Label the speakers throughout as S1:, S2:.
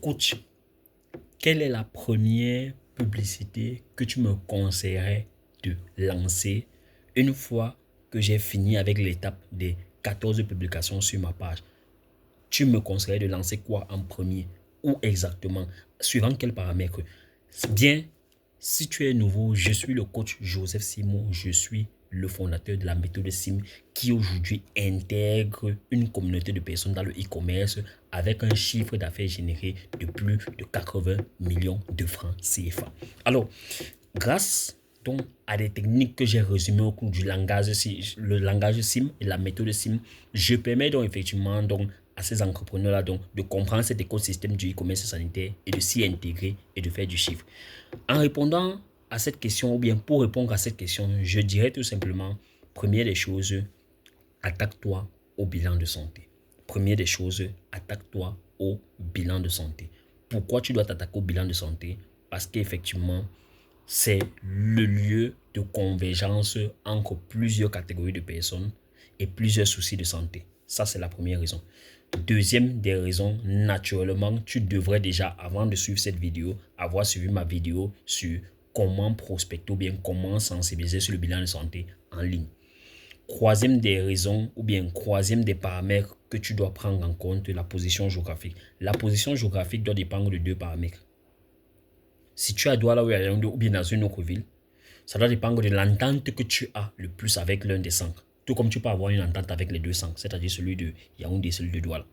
S1: Coach, quelle est la première publicité que tu me conseillerais de lancer une fois que j'ai fini avec l'étape des 14 publications sur ma page? Tu me conseillerais de lancer quoi en premier? Où exactement? Suivant quels paramètres? Bien, si tu es nouveau, je suis le coach Joseph Simon. Je suis le fondateur de la méthode SIM qui aujourd'hui intègre une communauté de personnes dans le e-commerce avec un chiffre d'affaires généré de plus de 80 millions de francs CFA. Alors, grâce donc à des techniques que j'ai résumées au cours du langage, le langage SIM et la méthode SIM, je permets donc effectivement donc à ces entrepreneurs-là donc de comprendre cet écosystème du e-commerce sanitaire et de s'y intégrer et de faire du chiffre. En répondant à cette question, ou bien pour répondre à cette question, je dirais tout simplement, première des choses, attaque-toi au bilan de santé. Première des choses, attaque-toi au bilan de santé. Pourquoi tu dois t'attaquer au bilan de santé? Parce qu'effectivement, c'est le lieu de convergence entre plusieurs catégories de personnes et plusieurs soucis de santé. Ça, c'est la première raison. Deuxième des raisons, naturellement, tu devrais déjà, avant de suivre cette vidéo, avoir suivi ma vidéo sur comment prospecter ou bien comment sensibiliser sur le bilan de santé en ligne. Troisième des raisons ou bien troisième des paramètres que tu dois prendre en compte, la position géographique. La position géographique doit dépendre de deux paramètres. Si tu es à Douala ou bien dans une autre ville, ça doit dépendre de l'entente que tu as le plus avec l'un des centres. Tout comme tu peux avoir une entente avec les deux centres, c'est-à-dire celui de Yaoundé et celui de Douala.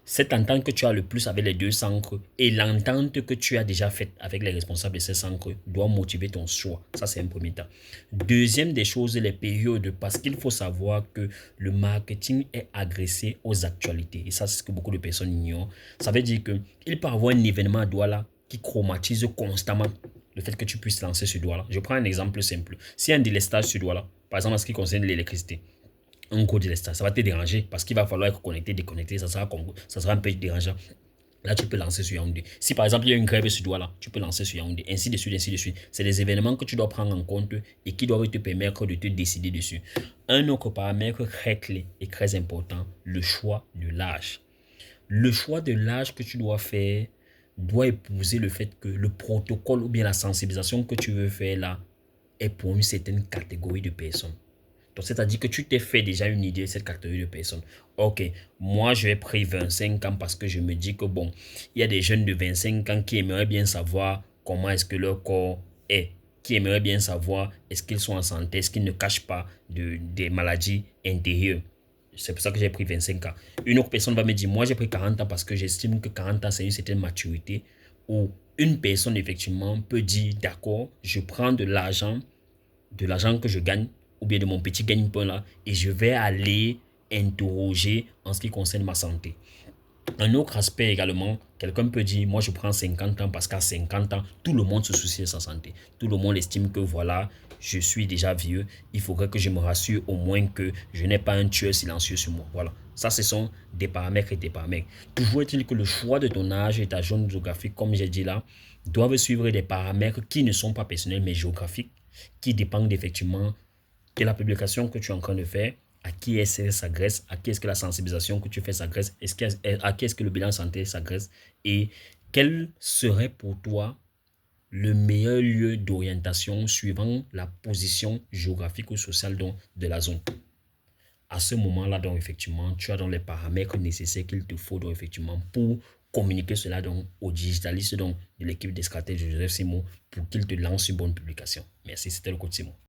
S1: Cette entente que tu as le plus avec les deux centres et l'entente que tu as déjà faite avec les responsables de ces centres doit motiver ton choix. Ça, c'est un premier temps. Deuxième des choses, les périodes, parce qu'il faut savoir que le marketing est agressé aux actualités. Et ça, c'est ce que beaucoup de personnes ignorent. Ça veut dire qu'il peut y avoir un événement à Douala qui chromatise constamment le fait que tu puisses lancer sur Douala. Je prends un exemple simple. Si y a un délestage sur Douala, par exemple en ce qui concerne l'électricité, un gros délestage, ça va te déranger parce qu'il va falloir être connecté, déconnecté, ça sera un peu dérangeant. Là, tu peux lancer sur Yaoundé. Si par exemple, il y a une grève sur Douala, tu peux lancer sur Yaoundé. Ainsi de suite, ainsi de suite. C'est des événements que tu dois prendre en compte et qui doivent te permettre de te décider dessus. Un autre paramètre très clé et très important, le choix de l'âge. Le choix de l'âge que tu dois faire doit épouser le fait que le protocole ou bien la sensibilisation que tu veux faire là est pour une certaine catégorie de personnes. Donc, c'est-à-dire que tu t'es fait déjà une idée de cette catégorie de personnes. Ok, moi, je vais pris 25 ans parce que je me dis que bon, il y a des jeunes de 25 ans qui aimeraient bien savoir comment est-ce que leur corps est, qui aimeraient bien savoir est-ce qu'ils sont en santé, est-ce qu'ils ne cachent pas des maladies intérieures. C'est pour ça que j'ai pris 25 ans. Une autre personne va me dire, moi, j'ai pris 40 ans parce que j'estime que 40 ans, c'est une certaine maturité où une personne, effectivement, peut dire, d'accord, je prends de l'argent que je gagne ou bien de mon petit gagne-pain là et je vais aller interroger en ce qui concerne ma santé. Un autre aspect également, quelqu'un peut dire, moi je prends 50 ans parce qu'à 50 ans, tout le monde se soucie de sa santé. Tout le monde estime que voilà, je suis déjà vieux, il faudrait que je me rassure au moins que je n'ai pas un tueur silencieux sur moi. Voilà, ça ce sont des paramètres et des paramètres. Toujours est-il que le choix de ton âge et ta zone géographique, comme j'ai dit là, doivent suivre des paramètres qui ne sont pas personnels mais géographiques, qui dépendent effectivement de la publication que tu es en train de faire, à qui est-ce que ça s'adresse, à qui est-ce que la sensibilisation que tu fais s'adresse, à qui est-ce que le bilan santé s'adresse et quel serait pour toi le meilleur lieu d'orientation suivant la position géographique ou sociale donc, de la zone. À ce moment-là, donc, effectivement, tu as donc les paramètres nécessaires qu'il te faut donc, effectivement, pour communiquer cela donc, aux digitalistes donc, de l'équipe des stratèges de Joseph Simon pour qu'ils te lancent une bonne publication. Merci, c'était le coach Simon.